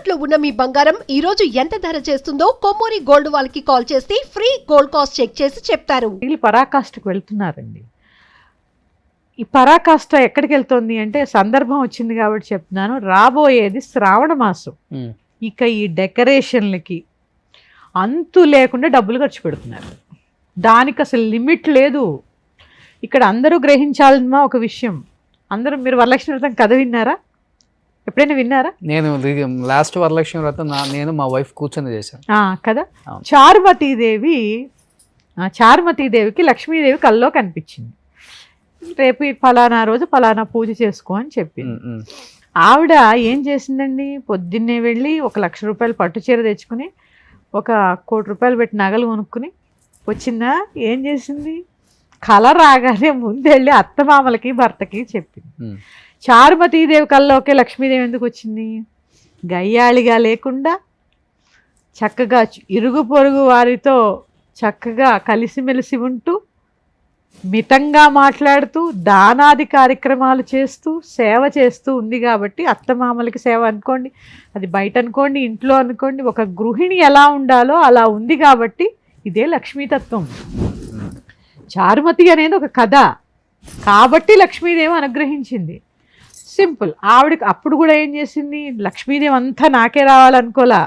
తాకట్టులో ఉన్న మీ బంగారం ఈ రోజు ఎంత ధర చేస్తుందో కొమ్మూరి గోల్డ్ వాళ్ళకి కాల్ చేస్తే ఫ్రీ గోల్డ్ కాస్ట్ చెక్ చేసి చెప్తారు. వీళ్ళు పరాకాష్ఠకు వెళ్తున్నారండి. ఈ పరాకాష్ఠ ఎక్కడికి వెళ్తుంది అంటే సందర్భం వచ్చింది కాబట్టి చెప్తున్నాను. రాబోయేది శ్రావణ మాసం. ఇక ఈ డెకరేషన్లకి అంతు లేకుండా డబ్బులు ఖర్చు పెడుతున్నారు. దానికి అసలు లిమిట్ లేదు. ఇక్కడ అందరూ గ్రహించాలన్నా ఒక విషయం. అందరూ మీరు వరలక్ష్మి వ్రతం కథ విన్నారా? ఎప్పుడైనా విన్నారా? నేను లాస్ట్ వరలక్ష్మి వ్రతం నేను మా వైఫ్ కూర్చొని చేశాను కదా. చారుమతీదేవికి లక్ష్మీదేవి కల్లో కనిపించింది. రేపు ఫలానా రోజు ఫలానా పూజ చేసుకో అని చెప్పింది. ఆవిడ ఏం చేసిందండి, పొద్దున్నే వెళ్ళి 1,00,000 రూపాయలు పట్టు చీర తెచ్చుకుని 1 కోటి రూపాయలు పెట్టి నగలు కొనుక్కుని వచ్చిందా. ఏం చేసింది, కళ రాగానే ముందెళ్ళి అత్తమామలకి భర్తకి చెప్పింది. చారుమతీదేవి కల్లోకే లక్ష్మీదేవి ఎందుకు వచ్చింది? గయ్యాళిగా లేకుండా చక్కగా ఇరుగు పొరుగు వారితో చక్కగా కలిసిమెలిసి ఉంటూ మితంగా మాట్లాడుతూ దానాది కార్యక్రమాలు చేస్తూ సేవ చేస్తూ ఉంది కాబట్టి, అత్తమామలకి సేవ అనుకోండి, అది బయట అనుకోండి, ఇంట్లో అనుకోండి, ఒక గృహిణి ఎలా ఉండాలో అలా ఉంది కాబట్టి ఇదే లక్ష్మీతత్వం. చారుమతి అనేది ఒక కథ కాబట్టి లక్ష్మీదేవి అనుగ్రహించింది. సింపుల్. ఆవిడకి అప్పుడు కూడా ఏం చేసింది, లక్ష్మీదేవి అంతా నాకే రావాలనుకోలా.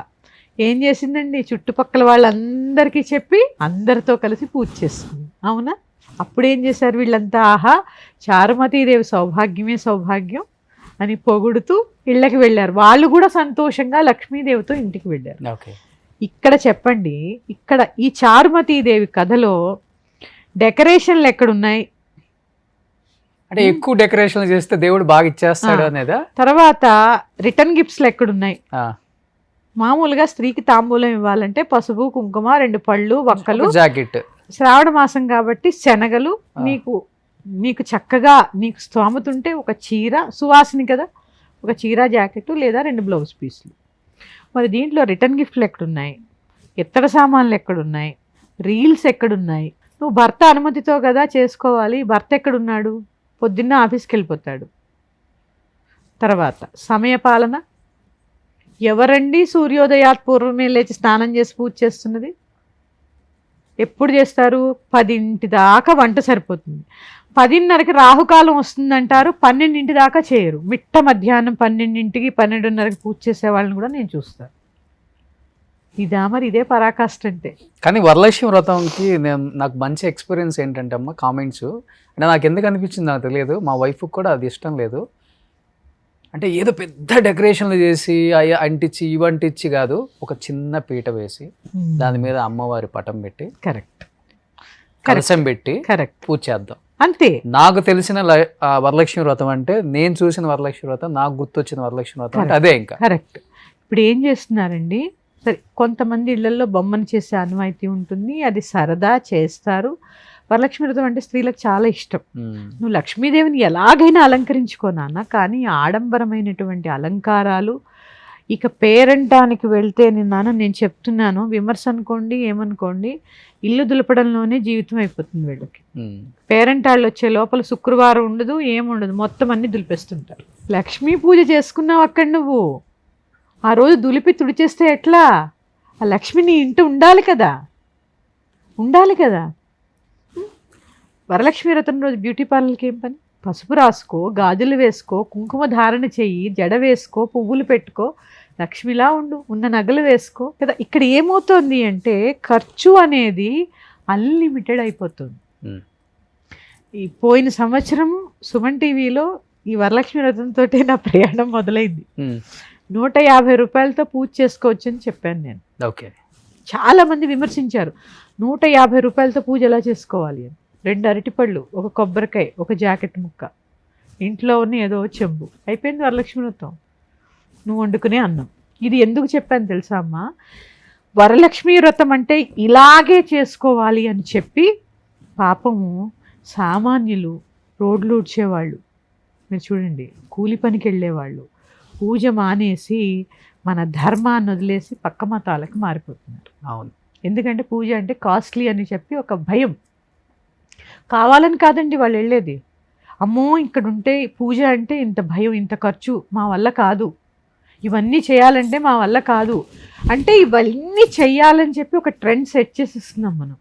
ఏం చేసిందండి, చుట్టుపక్కల వాళ్ళందరికీ చెప్పి అందరితో కలిసి పూజ చేస్తుంది. అవునా? అప్పుడు ఏం చేశారు వీళ్ళంతా, ఆహా చారుమతీదేవి సౌభాగ్యమే సౌభాగ్యం అని పొగుడుతూ ఇళ్ళకి వెళ్ళారు. వాళ్ళు కూడా సంతోషంగా లక్ష్మీదేవితో ఇంటికి వెళ్ళారు. ఇక్కడ చెప్పండి, ఇక్కడ ఈ చారుమతీదేవి కథలో డెకరేషన్లు ఎక్కడున్నాయి అంటే ఎక్కువ డెకరేషన్ చేస్తే దేవుడు బాగా ఇచ్చేస్తాడు అనేదా? తర్వాత రిటర్న్ గిఫ్ట్స్లు ఎక్కడున్నాయి? మామూలుగా స్త్రీకి తాంబూలం ఇవ్వాలంటే పసుపు కుంకుమ 2 పళ్ళు వక్కలు జాకెట్. శ్రావణ మాసం కాబట్టి శనగలు, నీకు చక్కగా నీకు స్తోమత ఉంటే ఒక చీర, సువాసిని కదా, ఒక చీర జాకెట్ లేదా 2 బ్లౌజ్ పీసులు. మరి దీంట్లో రిటర్న్ గిఫ్ట్లు ఎక్కడున్నాయి? ఇత్తడి సామాన్లు ఎక్కడున్నాయి? రీల్స్ ఎక్కడున్నాయి? నువ్వు భర్త అనుమతితో కదా చేసుకోవాలి. భర్త ఎక్కడున్నాడు? పొద్దున్న ఆఫీస్కి వెళ్ళిపోతాడు. తర్వాత సమయపాలన. ఎవరండి సూర్యోదయాత్ పూర్వమే లేచి స్నానం చేసి పూజ చేస్తున్నది? ఎప్పుడు చేస్తారు? 10 దాకా వంట సరిపోతుంది. 10:30కి రాహుకాలం వస్తుందంటారు, 12 దాకా చేయరు. మిట్ట మధ్యాహ్నం 12కి 12:30కి పూజ చేసే వాళ్ళని కూడా నేను చూస్తాను. ఇదా మరి ఇదే పరాకాష్ఠ అంటే. కానీ వరలక్ష్మి వ్రతంకి నాకు మంచి ఎక్స్పీరియన్స్ ఏంటంటే అమ్మ, కామెంట్స్ అంటే నాకు ఎందుకు అనిపించింది నాకు తెలియదు, మా వైఫ్కి కూడా అది ఇష్టం లేదు. అంటే ఏదో పెద్ద డెకరేషన్లు చేసి అంటించి ఇవంటిచ్చి కాదు, ఒక చిన్న పీట వేసి దాని మీద అమ్మవారి పటం పెట్టి కలశం పెట్టి పూజ చేద్దాం అంతే. నాకు తెలిసిన వరలక్ష్మి వ్రతం అంటే, నేను చూసిన వరలక్ష్మి వ్రతం, నాకు గుర్తొచ్చిన వరలక్ష్మి వ్రతం అంటే అదే. ఇంకా కరెక్ట్. ఇప్పుడు ఏం చేస్తున్నారండి, సరే కొంతమంది ఇళ్లలో బొమ్మను చేసే అనుమతి ఉంటుంది, అది సరదా చేస్తారు. వరలక్ష్మి వ్రతం అంటే స్త్రీలకు చాలా ఇష్టం. నువ్వు లక్ష్మీదేవిని ఎలాగైనా అలంకరించుకో నాన్న, కానీ ఆడంబరమైనటువంటి అలంకారాలు ఇక పేరంటానికి వెళ్తే నేను చెప్తున్నాను, విమర్శ అనుకోండి ఏమనుకోండి, ఇల్లు దులపడంలోనే జీవితం అయిపోతుంది వీళ్ళకి. పేరంటాళ్ళు వచ్చే లోపల శుక్రవారం ఉండదు, ఏముండదు, మొత్తం అన్ని దులిపేస్తుంటారు. లక్ష్మీ పూజ చేసుకున్నావు అక్కడ నువ్వు, ఆ రోజు దులిపి తుడిచేస్తే ఎట్లా? ఆ లక్ష్మి నీ ఇంటి ఉండాలి కదా. వరలక్ష్మి వ్రతం రోజు బ్యూటీ పార్లర్కి ఏం పని? పసుపు రాసుకో, గాజులు వేసుకో, కుంకుమ ధారణ చెయ్యి, జడ వేసుకో, పువ్వులు పెట్టుకో, లక్ష్మిలా ఉండు, ఉన్న నగలు వేసుకో కదా. ఇక్కడ ఏమవుతుంది అంటే ఖర్చు అనేది అన్లిమిటెడ్ అయిపోతుంది. ఈ పోయిన సంవత్సరం సుమన్ టీవీలో ఈ వరలక్ష్మి వ్రతంతో నా ప్రయాణం మొదలైంది. 150 రూపాయలతో పూజ చేసుకోవచ్చు అని చెప్పాను నేను. చాలా మంది విమర్శించారు, 150 రూపాయలతో పూజ ఎలా చేసుకోవాలి అని. 2 అరటిపళ్ళు, 1 కొబ్బరికాయ, 1 జాకెట్ ముక్క, ఇంట్లో ఉన్న ఏదో చెంబు, అయిపోయింది వరలక్ష్మి వ్రతం. నువ్వు వండుకునే అన్నం. ఇది ఎందుకు చెప్పాను తెలుసా అమ్మా, వరలక్ష్మి వ్రతం అంటే ఇలాగే చేసుకోవాలి అని చెప్పి పాపము సామాన్యులు, రోడ్లు ఊడ్చేవాళ్ళు, మీరు చూడండి, కూలి పనికి వెళ్ళేవాళ్ళు పూజ మానేసి మన ధర్మాన్ని వదిలేసి పక్క మతాలకు మారిపోతున్నారు. అవును. ఎందుకంటే పూజ అంటే కాస్ట్లీ అని చెప్పి ఒక భయం. కావాలని కాదండి వాళ్ళు వెళ్ళేది, అమ్మో ఇక్కడ ఉంటే పూజ అంటే ఇంత భయం, ఇంత ఖర్చు, మా వల్ల కాదు, ఇవన్నీ చేయాలంటే మా వల్ల కాదు అంటే ఇవన్నీ చెయ్యాలని చెప్పి ఒక ట్రెండ్ సెట్ చేసేస్తున్నాం మనం.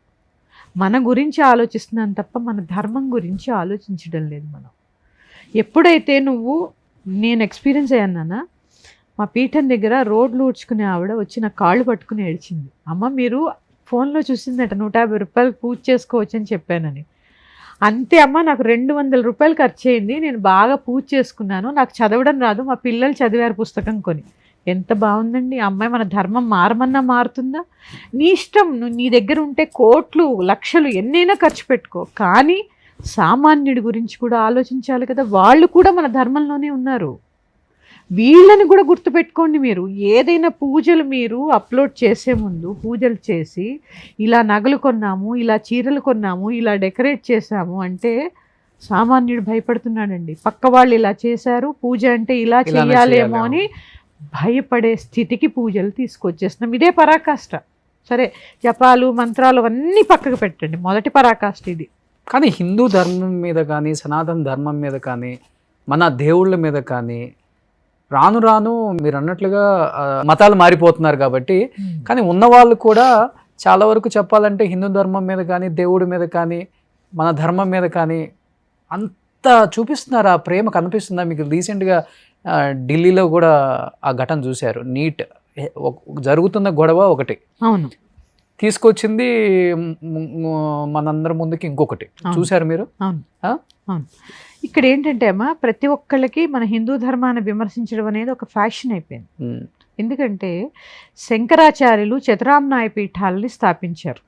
మన గురించి ఆలోచిస్తున్నాం తప్ప మన ధర్మం గురించి ఆలోచించడం లేదు మనం. ఎప్పుడైతే నేను ఎక్స్పీరియన్స్ అయ్యానా, మా పీఠం దగ్గర రోడ్లు ఊడ్చుకునే ఆవిడ వచ్చి నా కాళ్ళు పట్టుకుని ఏడ్చింది. అమ్మ మీరు ఫోన్లో చూసిందట 150 రూపాయలు పూజ చేసుకోవచ్చు అని చెప్పానని. అంతే అమ్మ, నాకు 200 రూపాయలు ఖర్చు అయింది, నేను బాగా పూజ చేసుకున్నాను, నాకు చదవడం రాదు, మా పిల్లలు చదివారు పుస్తకం కొని. ఎంత బాగుందండి. ఆ అమ్మాయి మన ధర్మం మారమన్నా మారుతుందా? నీ ఇష్టం, నువ్వు నీ దగ్గర ఉంటే కోట్లు లక్షలు ఎన్నైనా ఖర్చు పెట్టుకో, కానీ సామాన్యుడి గురించి కూడా ఆలోచించాలి కదా. వాళ్ళు కూడా మన ధర్మంలోనే ఉన్నారు. వీళ్ళని కూడా గుర్తుపెట్టుకోండి. మీరు ఏదైనా పూజలు మీరు అప్లోడ్ చేసే ముందు పూజలు చేసి ఇలా నగలు కొన్నాము, ఇలా చీరలు కొన్నాము, ఇలా డెకరేట్ చేసాము అంటే సామాన్యుడు భయపడుతున్నాడండి. పక్క వాళ్ళు ఇలా చేశారు, పూజ అంటే ఇలా చేయాలేమో అని భయపడే స్థితికి పూజలు తీసుకొచ్చేస్తున్నాం. ఇదే పరాకాష్ట. సరే, జపాలు మంత్రాలు అన్నీ పక్కకు పెట్టండి, మొదటి పరాకాష్ట ఇది. కానీ హిందూ ధర్మం మీద కానీ సనాతన ధర్మం మీద కానీ మన దేవుళ్ళ మీద కానీ రాను రాను మీరు అన్నట్లుగా మతాలు మారిపోతున్నారు కాబట్టి, కానీ ఉన్నవాళ్ళు కూడా చాలా వరకు చెప్పాలంటే హిందూ ధర్మం మీద కానీ దేవుడి మీద కానీ మన ధర్మం మీద కానీ అంత చూపిస్తున్నారు. ఆ ప్రేమ కనిపిస్తుందా మీకు? రీసెంట్గా ఢిల్లీలో కూడా ఆ ఘటన చూశారు. నీట్ జరుగుతున్న గొడవ ఒకటి, అవును, తీసుకొచ్చింది మనందరి ముందుకి ఇంకొకటి. చూశారు మీరు? అవును అవును. ఇక్కడ ఏంటంటే అమ్మా, ప్రతి ఒక్కళ్ళకి మన హిందూ ధర్మాన్ని విమర్శించడం అనేది ఒక ఫ్యాషన్ అయిపోయింది. ఎందుకంటే శంకరాచార్యులు చతురామ్నాయ పీఠాలని స్థాపించారు.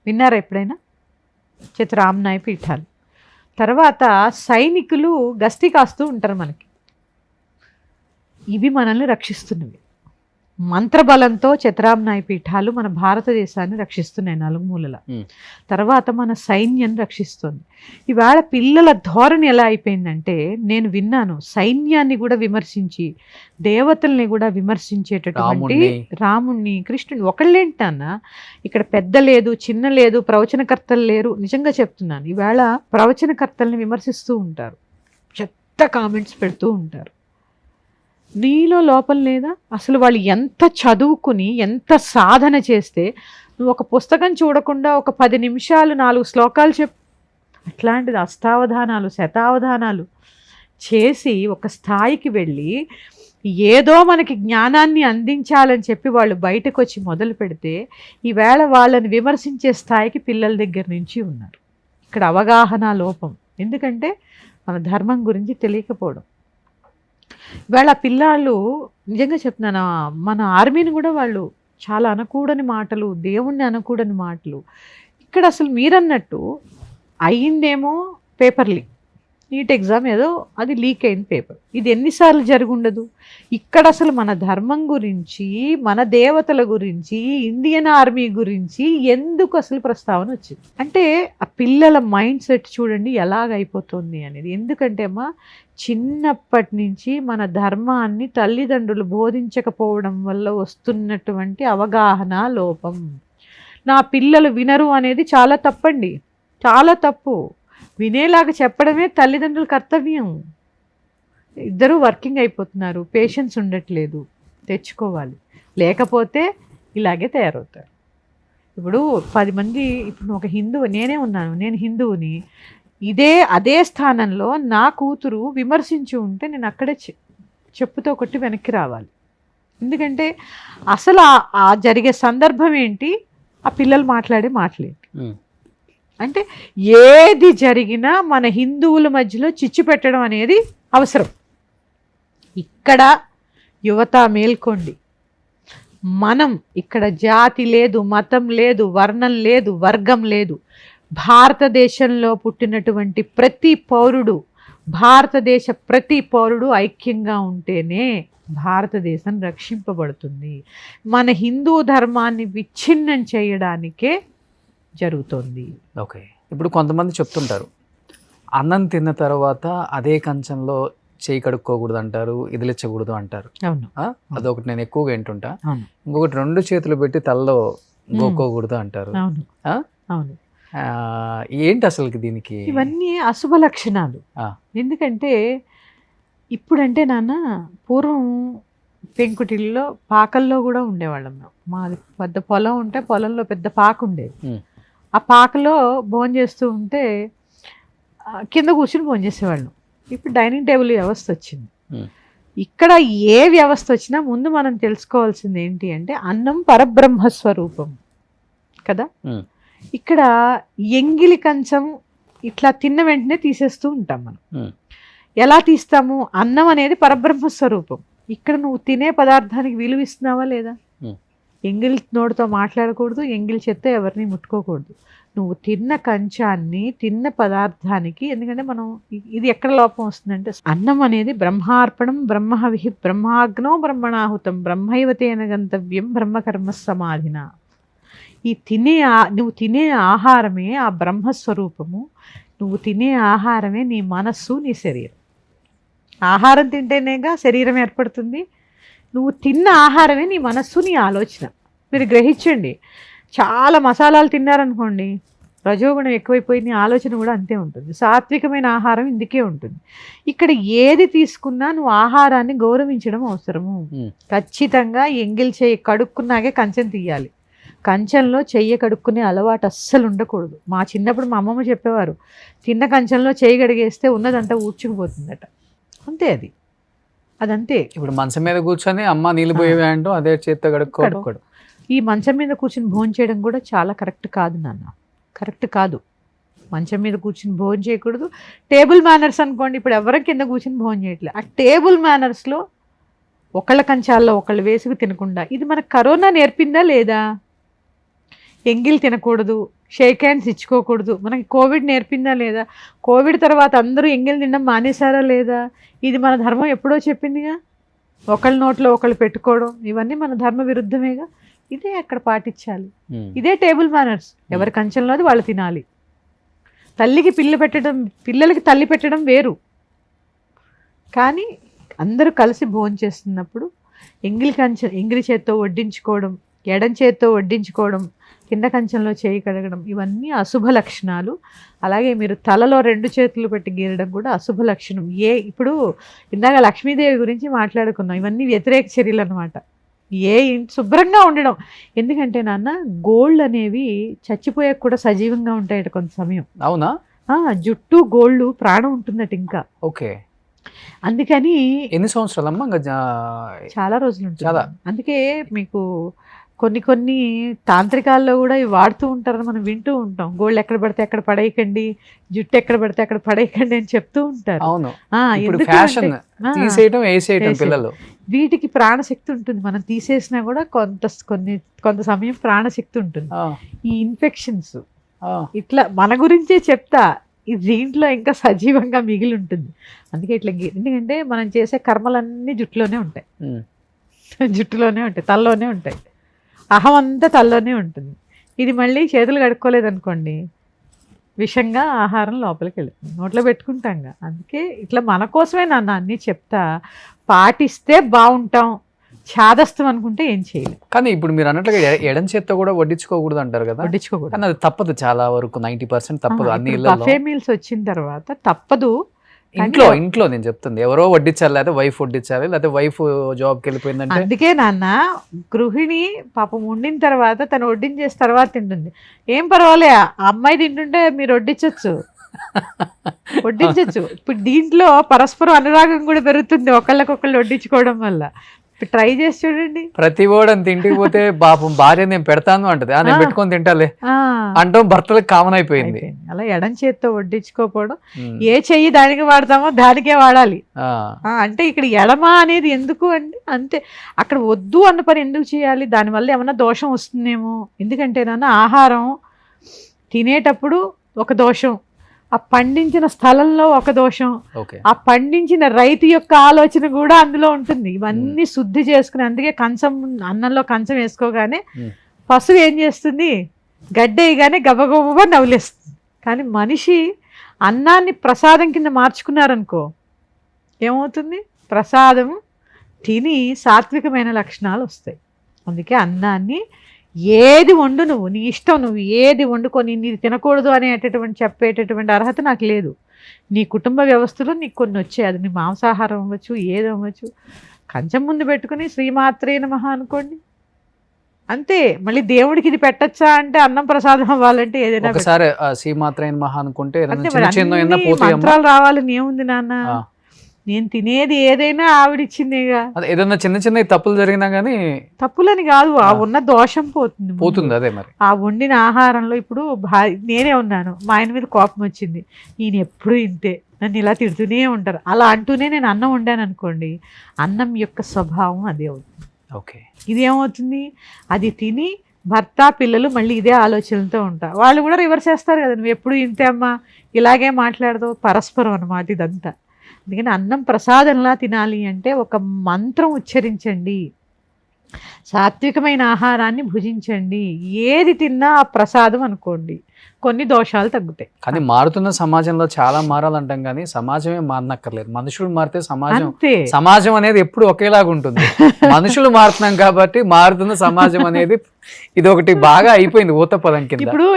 విన్నారా ఎప్పుడైనా? చతురామ్నాయ పీఠాలు. తర్వాత సైనికులు గస్తీ కాస్తూ ఉంటారు మనకి. ఇవి మనల్ని రక్షిస్తున్నవి. మంత్రబలంతో చతురామ్నాయ పీఠాలు మన భారతదేశాన్ని రక్షిస్తున్నాయి నలుమూలల. తర్వాత మన సైన్యం రక్షిస్తుంది. ఇవాళ పిల్లల ధోరణి ఎలా అయిపోయిందంటే, నేను విన్నాను, సైన్యాన్ని కూడా విమర్శించి దేవతల్ని కూడా విమర్శించేటటువంటి రాముణ్ణి కృష్ణుని. ఒకళ్ళేంటన్నా, ఇక్కడ పెద్ద లేదు చిన్న లేదు, ప్రవచనకర్తలు లేరు. నిజంగా చెప్తున్నాను, ఇవాళ ప్రవచనకర్తల్ని విమర్శిస్తూ ఉంటారు, చెత్త కామెంట్స్ పెడుతూ ఉంటారు. నీలో లోపం లేదా? అసలు వాళ్ళు ఎంత చదువుకుని ఎంత సాధన చేస్తే నువ్వు ఒక పుస్తకం చూడకుండా ఒక 10 నిమిషాలు 4 శ్లోకాలు చెప్పు. అట్లాంటిది అష్టావధానాలు శతావధానాలు చేసి ఒక స్థాయికి వెళ్ళి ఏదో మనకి జ్ఞానాన్ని అందించాలని చెప్పి వాళ్ళు బయటకు వచ్చి మొదలు పెడితే ఈవేళ వాళ్ళని విమర్శించే స్థాయికి పిల్లల దగ్గర నుంచి ఉన్నారు. ఇక్కడ అవగాహన లోపం. ఎందుకంటే మన ధర్మం గురించి తెలియకపోవడం. ఇవాళ పిల్లలు నిజంగా చెప్తున్నాను, మన ఆర్మీని కూడా వాళ్ళు చాలా అనకూడని మాటలు, దేవుణ్ణి అనకూడని మాటలు. ఇక్కడ అసలు మీరన్నట్టు అయ్యిందేమో పేపర్ లీక్, నీట్ ఎగ్జామ్ ఏదో అది లీక్ అయిన పేపర్. ఇది ఎన్నిసార్లు జరుగుండదు? ఇక్కడ అసలు మన ధర్మం గురించి, మన దేవతల గురించి, ఇండియన్ ఆర్మీ గురించి ఎందుకు అసలు ప్రస్తావన వచ్చింది అంటే, ఆ పిల్లల మైండ్ సెట్ చూడండి ఎలాగైపోతుంది అనేది. ఎందుకంటే అమ్మా, చిన్నప్పటి నుంచి మన ధర్మాన్ని తల్లిదండ్రులు బోధించకపోవడం వల్ల వస్తున్నటువంటి అవగాహన లోపం. నా పిల్లలు వినరు అనేది చాలా తప్పండి, చాలా తప్పు. వినేలాగా చెప్పడమే తల్లిదండ్రుల కర్తవ్యం. ఇద్దరూ వర్కింగ్ అయిపోతున్నారు, పేషెన్స్ ఉండట్లేదు, తెచ్చుకోవాలి. లేకపోతే ఇలాగే తయారవుతారు. ఇప్పుడు 10 మంది, ఇప్పుడు ఒక హిందువు, నేనే ఉన్నాను, నేను హిందువుని, అదే స్థానంలో నా కూతురు విమర్శించి ఉంటే నేను అక్కడే చెప్పుతో కొట్టి వెనక్కి రావాలి. ఎందుకంటే అసలు ఆ జరిగే సందర్భం ఏంటి, ఆ పిల్లలు మాట్లాడే మాటలేంటి అంటే, ఏది జరిగినా మన హిందువుల మధ్యలో చిచ్చు పెట్టడం అనేది అవసరం. ఇక్కడ యువత మేల్కోండి. మనం ఇక్కడ జాతి లేదు, మతం లేదు, వర్ణం లేదు, వర్గం లేదు. భారతదేశంలో పుట్టినటువంటి ప్రతి పౌరుడు, భారతదేశ ప్రతి పౌరుడు ఐక్యంగా ఉంటేనే భారతదేశం రక్షింపబడుతుంది. మన హిందూ ధర్మాన్ని విచ్ఛిన్నం చేయడానికే జరుగుతుంది. ఓకే, ఇప్పుడు కొంతమంది చెప్తుంటారు, అన్నం తిన్న తర్వాత అదే కంచంలో చేయి కడుక్కోకూడదు అంటారు, ఇదిలిచ్చకూడదు అంటారు. అవును, అదొకటి నేను ఎక్కువగా వింటుంటా. ఇంకొకటి 2 చేతులు పెట్టి తలలో గోక్కోకూడదు అంటారు. అవును, ఏంటి అసలు దీనికి? ఇవన్నీ అశుభ లక్షణాలు. ఎందుకంటే ఇప్పుడంటే నాన్న, పూర్వం పెంకుటిల్లో పాకల్లో కూడా ఉండేవాళ్ళం మేము. మాది పెద్ద పొలం ఉంటే పొలంలో పెద్ద పాక ఉండేది. ఆ పాకలో భోజనం చేస్తూ ఉంటే కింద కూర్చుని భోజనం చేసేవాళ్ళం. ఇప్పుడు డైనింగ్ టేబుల్ వ్యవస్థ వచ్చింది. ఇక్కడ ఏ వ్యవస్థ వచ్చినా ముందు మనం తెలుసుకోవాల్సింది ఏంటి అంటే అన్నం పరబ్రహ్మ స్వరూపం కదా. ఇక్కడ ఎంగిలి కంచం ఇట్లా తిన్న వెంటనే తీసేస్తూ ఉంటాం మనం. ఎలా తీస్తాము? అన్నం అనేది పరబ్రహ్మ స్వరూపం. ఇక్కడ నువ్వు తినే పదార్థానికి విలువ ఇస్తున్నావా లేదా? ఎంగిలి నోటితో మాట్లాడకూడదు, ఎంగిలి చేత్తో ఎవరిని ముట్టుకోకూడదు. నువ్వు తిన్న కంచాన్ని, తిన్న పదార్థానికి, ఎందుకంటే మనం ఇది ఎక్కడ లోపం వస్తుందంటే అన్నం అనేది బ్రహ్మార్పణం, బ్రహ్మహవి, బ్రహ్మాగ్నో బ్రహ్మణాహుతం, బ్రహ్మైవతేన గంతవ్యం, బ్రహ్మకర్మ సమాధిన. నువ్వు తినే ఆహారమే ఆ బ్రహ్మస్వరూపము. నువ్వు తినే ఆహారమే నీ మనస్సు, నీ శరీరం. ఆహారం తింటేనేగా శరీరం ఏర్పడుతుంది. నువ్వు తిన్న ఆహారమే నీ మనస్సు, నీ ఆలోచన. మీరు గ్రహించండి, చాలా మసాలాలు తిన్నారనుకోండి, రజోగుణం ఎక్కువైపోయింది, ఆలోచన కూడా అంతే ఉంటుంది. సాత్వికమైన ఆహారం ఇందుకే ఉంటుంది. ఇక్కడ ఏది తీసుకున్నా నువ్వు ఆహారాన్ని గౌరవించడం అవసరము. ఖచ్చితంగా ఎంగిల్ చేయి కడుక్కున్నాకే కంచెం తీయాలి. కంచంలో చెయ్యి కడుక్కునే అలవాటు అస్సలు ఉండకూడదు. మా చిన్నప్పుడు మా అమ్మమ్మ చెప్పేవారు, తిన్న కంచంలో చెయ్యి కడిగేస్తే ఉన్నదంతా ఊడ్చుకుపోతుందట. అంతే, అదంతే. ఇప్పుడు మంచం మీద కూర్చొని అమ్మ నీళ్ళు పోయేవి అంటూ అదే చేత్తో కడుక్కోడు. ఈ మంచం మీద కూర్చుని భోజనం చేయడం కూడా చాలా కరెక్ట్ కాదు నాన్న, కరెక్ట్ కాదు. మంచం మీద కూర్చుని భోజనం చేయకూడదు. టేబుల్ మేనర్స్ అనుకోండి, ఇప్పుడు ఎవరి కింద కూర్చుని భోజనం చేయట్లేదు. ఆ టేబుల్ మేనర్స్లో ఒకళ్ళ కంచాల్లో ఒకళ్ళు వేసుకు తినకుండా, ఇది మనకు కరోనా నేర్పిందా లేదా? ఎంగిల్ తినకూడదు, షేక్ హ్యాండ్స్ ఇచ్చుకోకూడదు, మనకి కోవిడ్ నేర్పిందా లేదా? కోవిడ్ తర్వాత అందరూ ఎంగిల్ తినడం మానేశారా లేదా? ఇది మన ధర్మం ఎప్పుడో చెప్పిందిగా. ఒకళ్ళ నోట్లో ఒకళ్ళు పెట్టుకోవడం, ఇవన్నీ మన ధర్మ విరుద్ధమేగా. ఇదే అక్కడ పాటించాలి. ఇదే టేబుల్ మేనర్స్. ఎవరి కంచంలోది వాళ్ళు తినాలి. పిల్లలకి తల్లి పెట్టడం వేరు. కానీ అందరూ కలిసి భోజనం చేస్తున్నప్పుడు ఎంగిలి చేత్తో వడ్డించుకోవడం, ఎడం చేత్తో వడ్డించుకోవడం, కింద కంచంలో చేయి కడగడం, ఇవన్నీ అశుభ లక్షణాలు. అలాగే మీరు తలలో 2 చేతులు పెట్టి గీరడం కూడా అశుభ లక్షణం. ఇప్పుడు ఇందాక లక్ష్మీదేవి గురించి మాట్లాడుకున్నాం, ఇవన్నీ వ్యతిరేక చర్యలు అనమాట. శుభ్రంగా ఉండడం. ఎందుకంటే నాన్న, గోల్డ్ అనేవి చచ్చిపోయాక కూడా సజీవంగా ఉంటాయట కొంత సమయం. అవునా? జుట్టు గోల్డ్ ప్రాణం ఉంటుందట ఇంకా. ఓకే. అందుకని ఎన్ని సంవత్సరాలమ్మా? చాలా రోజులు ఉంటుంది. అందుకే మీకు కొన్ని తాంత్రికాల్లో కూడా ఇవి వాడుతూ ఉంటారని మనం వింటూ ఉంటాం. గోల్డ్ ఎక్కడ పడితే అక్కడ పడేయకండి, జుట్టు ఎక్కడ పడితే అక్కడ పడేయకండి అని చెప్తూ ఉంటారు. అవును. పిల్లలు వీటికి ప్రాణశక్తి ఉంటుంది. మనం తీసేసినా కూడా కొంత సమయం ప్రాణశక్తి ఉంటుంది. ఈ ఇన్ఫెక్షన్స్ ఇట్లా మన గురించే చెప్తా, దీంట్లో ఇంకా సజీవంగా మిగిలి ఉంటుంది. అందుకే ఇట్లా, ఎందుకంటే మనం చేసే కర్మలన్నీ జుట్టులోనే ఉంటాయి, తలలోనే ఉంటాయి. అహం అంతా తలలోనే ఉంటుంది. ఇది మళ్ళీ చేతులు కడుక్కోలేదనుకోండి, విషంగా ఆహారం లోపలికి వెళ్తుంది, నోట్లో పెట్టుకుంటాంగా. అందుకే ఇట్లా మన కోసమే నాన్న అన్నీ చెప్తా, పాటిస్తే బాగుంటాం. చాదస్తం అనుకుంటే ఏం చేయలేదు. కానీ ఇప్పుడు మీరు అన్నట్లుగా ఎడం చేత్తో కూడా వడ్డించుకోకూడదు అంటారు కదా. వడ్డించుకోకూడదు, కానీ అది తప్పదు. చాలా వరకు 90% తప్పదు. అన్ని బఫే మీల్స్ వచ్చిన తర్వాత తప్పదు. ఇంట్లో నేను చెప్తుంది, ఎవరో వడ్డించాలి, లేదా వైఫ్ వడ్డించాలి, లేదా వైఫ్ జాబ్కి వెళ్ళిపోయిందంటే. అందుకే నాన్న, గృహిణి పాపం వండిన తర్వాత తను వడ్డించేసిన తర్వాత తింటుంది, ఏం పర్వాలే, ఆ అమ్మాయి తింటుంటే మీరు వడ్డించవచ్చు. ఇప్పుడు దీంట్లో పరస్పరం అనురాగం కూడా పెరుగుతుంది ఒకళ్ళకొకళ్ళు వడ్డించుకోవడం వల్ల. ట్రై చేసి చూడండి. ప్రతి ఓడని తింటికి పోతే పాపం భార్య నేను పెడతాను అంటది, నేను పెట్టుకొని తింటాలే అంటాం. భర్తలకు కామన్ అయిపోయింది. అలా ఎడం చేత్తో వడ్డించుకోకపోవడం, ఏ చెయ్యి దానికి వాడతామో దానికే వాడాలి. అంటే ఇక్కడ ఎడమ అనేది ఎందుకు అంటే అంతే. అక్కడ వద్దు అన్న పని ఎందుకు చేయాలి? దానివల్ల ఏమన్నా దోషం వస్తుందేమో. ఎందుకంటే నాన్న, ఆహారం తినేటప్పుడు ఒక దోషం, ఆ పండించిన స్థలంలో ఒక దోషం, ఆ పండించిన రైతు యొక్క ఆలోచన కూడా అందులో ఉంటుంది. ఇవన్నీ శుద్ధి చేసుకుని, అందుకే అన్నంలో కంచం వేసుకోగానే పశువు ఏం చేస్తుంది, గడ్డేయగానే గబగబా నవ్వులేస్తుంది. కానీ మనిషి అన్నాన్ని ప్రసాదం కింద మార్చుకున్నారనుకో, ఏమవుతుంది? ప్రసాదం తిని సాత్వికమైన లక్షణాలు వస్తాయి. అందుకే అన్నాన్ని ఏది వండు, నువ్వు నీ ఇష్టం, నువ్వు ఏది వండుకొని నీది తినకూడదు అనేటటువంటి చెప్పేటటువంటి అర్హత నాకు లేదు. నీ కుటుంబ వ్యవస్థలో నీకు కొన్ని వచ్చాయి, అది నీ మాంసాహారం అవ్వచ్చు, ఏది అవ్వచ్చు. కంచం ముందు పెట్టుకుని శ్రీమాత్రే నమః అనుకోండి, అంతే. మళ్ళీ దేవుడికి ఇది పెట్టచ్చా అంటే అన్నం ప్రసాదం అవ్వాలంటే ఏదైనా ఒకసారి శ్రీమాత్రైన మహా అనుకుంటే ఏదైనా అంతే. చిన్న మరి చిన్న ఏదైనా అన్ని పోతాయమ్మా. మంత్రాలు రావాలని ఏముంది నాన్న, ఆ. నేను తినేది ఏదైనా ఆవిడిచ్చిందేగా. అదే ఏదైనా చిన్న చిన్న తప్పులు జరిగినా గానీ తప్పులని కాదు, ఆ ఉన్న దోషం పోతుంది ముందు. పోతుంది. అదే మరి ఆ వండిన ఆహారంలో ఇప్పుడు నేనే ఉన్నాను, మా ఆయన మీద కోపం వచ్చింది, ఈయన ఎప్పుడు ఇంతే నన్ను ఇలా తిడుతూనే ఉంటారు, అలా అంటూనే నేను అన్నం వండాను అనుకోండి, అన్నం యొక్క స్వభావం అదే అవుతుంది. ఓకే. ఇదేమవుతుంది, అది తిని భర్త పిల్లలు మళ్ళీ ఇదే ఆలోచనలతో ఉంటారు. వాళ్ళు కూడా రివర్స్ చేస్తారు కదా, నువ్వు ఎప్పుడు ఇంతే అమ్మా, ఇలాగే మాట్లాడతావు, పరస్పరం అన్నమాట ఇదంతా. అందుకని అన్నం ప్రసాదంలా తినాలి అంటే ఒక మంత్రం ఉచ్చరించండి, సాత్వికమైన ఆహారాన్ని భుజించండి, ఏది తిన్నా ఆ ప్రసాదం అనుకోండి, కొన్ని దోషాలు తగ్గుతాయి. కానీ మారుతున్న సమాజంలో చాలా మారాలంటాం కానీ సమాజమే మారనక్కర్లేదు. మనుషులు మారితే సమాజం, అంతే. సమాజం అనేది ఎప్పుడు ఒకేలాగా ఉంటుంది. మనుషులు మారుతున్నాం కాబట్టి మారుతున్న సమాజం అనేది ఇది ఒకటి బాగా అయిపోయింది ఊత పదం కింద. ఇప్పుడు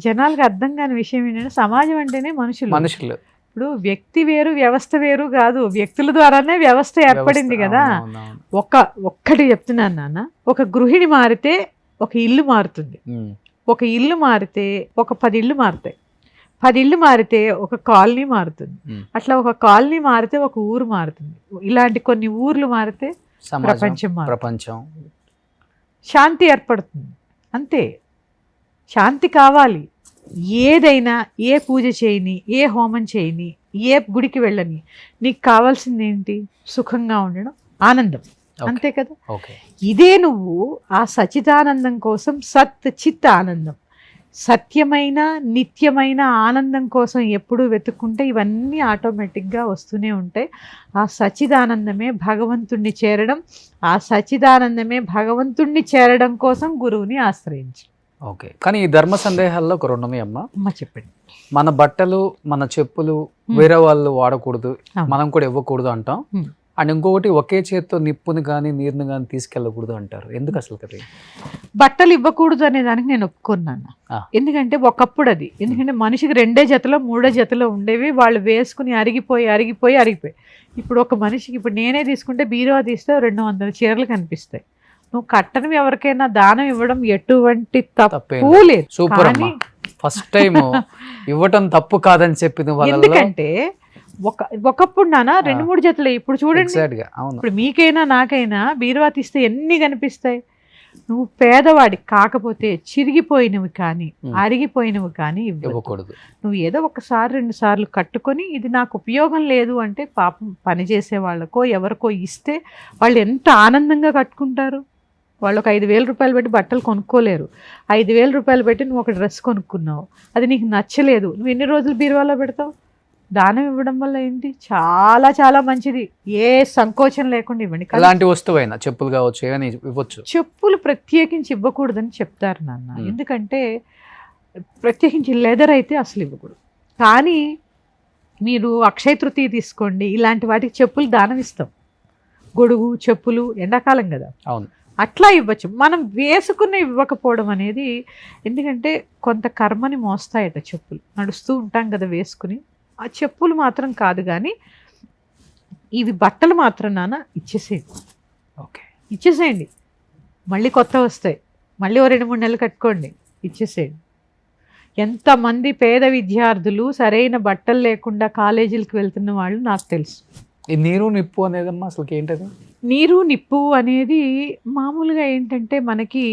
జనాలకు అర్థం కాని విషయం ఏంటంటే సమాజం అంటేనే మనుషులు. ఇప్పుడు వ్యక్తి వేరు వ్యవస్థ వేరు కాదు, వ్యక్తుల ద్వారానే వ్యవస్థ ఏర్పడింది కదా. ఒక్కటి చెప్తున్నాను నాన్న, ఒక గృహిణి మారితే ఒక ఇల్లు మారుతుంది, ఒక ఇల్లు మారితే ఒక 10 ఇళ్ళు మారుతాయి, 10 ఇళ్ళు మారితే ఒక కాలనీ మారుతుంది, అట్లా ఒక కాలనీ మారితే ఒక ఊరు మారుతుంది, ఇలాంటి కొన్ని ఊర్లు మారితే ప్రపంచం ప్రపంచం శాంతి ఏర్పడుతుంది. అంతే, శాంతి కావాలి. ఏదైనా, ఏ పూజ చేయని, ఏ హోమం చేయని, ఏ గుడికి వెళ్ళని, నీకు కావాల్సింది ఏంటి? సుఖంగా ఉండడం, ఆనందం, అంతే కదా. ఇదే నువ్వు ఆ సచిదానందం కోసం సత్ చిత్ ఆనందం, సత్యమైన నిత్యమైన ఆనందం కోసం ఎప్పుడూ వెతుక్కుంటే ఇవన్నీ ఆటోమేటిక్గా వస్తూనే ఉంటాయి. ఆ సచిదానందమే భగవంతుణ్ణి చేరడం, ఆ సచిదానందమే భగవంతుణ్ణి చేరడం కోసం గురువుని ఆశ్రయించు. ఓకే. కానీ ఈ ధర్మ సందేహాల్లో ఒక 2 ఉన్నాయి అమ్మ. చెప్పండి. మన బట్టలు, మన చెప్పులు వేరే వాళ్ళు వాడకూడదు, మనం కూడా ఇవ్వకూడదు అంటాం. అండ్ ఇంకొకటి ఒకే చేత్తో నిప్పుని కానీ నీరుని కానీ తీసుకెళ్ళకూడదు అంటారు. ఎందుకు అసలు కదా? బట్టలు ఇవ్వకూడదు అనే దానికి నేను ఒప్పుకున్నాను. ఎందుకంటే ఒకప్పుడు అది, ఎందుకంటే మనిషికి 2 జతలో 3 జతలో ఉండేవి, వాళ్ళు వేసుకుని అరిగిపోయి. ఇప్పుడు ఒక మనిషికి, ఇప్పుడు నేనే తీసుకుంటే బీరువా తీస్తే 200 చీరలు కనిపిస్తాయి. నువ్వు కట్టనివి ఎవరికైనా దానం ఇవ్వడం ఎటువంటి తప్పు లేదు. సూపర్ అమ్మా, ఫస్ట్ టైం ఇవ్వటం తప్పు కాదని చెప్పింది. ఎందుకంటే ఒకప్పుడు నాన్న 2-3 జతలే, ఇప్పుడు చూడండి. ఇప్పుడు మీకైనా నాకైనా బీరువా తీస్తే ఎన్ని కనిపిస్తాయి. నువ్వు పేదవాడి కాకపోతే చిరిగిపోయినవి కానీ అరిగిపోయినవి కానీ ఇవ్వకూడదు. నువ్వు ఏదో 1-2 సార్లు కట్టుకొని ఇది నాకు ఉపయోగం లేదు అంటే పాపం పనిచేసే వాళ్ళకో ఎవరికో ఇస్తే వాళ్ళు ఎంత ఆనందంగా కట్టుకుంటారు. వాళ్ళు ఒక 5,000 రూపాయలు పెట్టి బట్టలు కొనుక్కోలేరు. 5,000 రూపాయలు పెట్టి నువ్వు ఒక డ్రెస్ కొనుక్కున్నావు, అది నీకు నచ్చలేదు, నువ్వు ఎన్ని రోజులు బీరువాలో పెడతావు? దానం ఇవ్వడం వల్ల ఏంటి, చాలా చాలా మంచిది. ఏ సంకోచం లేకుండా ఇవ్వండి. ఎలాంటి వస్తువైనా, చెప్పులు కావచ్చు, ఏమైనా ఇవ్వచ్చు. చెప్పులు ప్రత్యేకించి ఇవ్వకూడదని చెప్తారు నాన్న. ఎందుకంటే ప్రత్యేకించి లెదర్ అయితే అసలు ఇవ్వకూడదు. కానీ మీరు అక్షయ తృతీయ తీసుకోండి, ఇలాంటి వాటికి చెప్పులు దానం ఇస్తాం. గొడుగు, చెప్పులు, ఎండాకాలం కదా, అవును, అట్లా ఇవ్వచ్చు. మనం వేసుకుని ఇవ్వకపోవడం అనేది, ఎందుకంటే కొంత కర్మని మోస్తాయట చెప్పులు. నడుస్తూ ఉంటాం కదా వేసుకుని, ఆ చెప్పులు మాత్రం కాదు. కానీ ఇవి బట్టలు మాత్రం నాన్న ఇచ్చేసేయండి. ఓకే, ఇచ్చేసేయండి, మళ్ళీ కొత్త వస్తాయి, మళ్ళీ 2-3 నెలలు కట్టుకోండి, ఇచ్చేసేయండి. ఎంతమంది పేద విద్యార్థులు సరైన బట్టలు లేకుండా కాలేజీలకు వెళ్తున్న వాళ్ళు నాకు తెలుసు. ఈ నీరు నిప్పు అనేదమ్మా అసలు ఏంటది? నీరు నిప్పు అనేది మామూలుగా ఏంటంటే, మనకి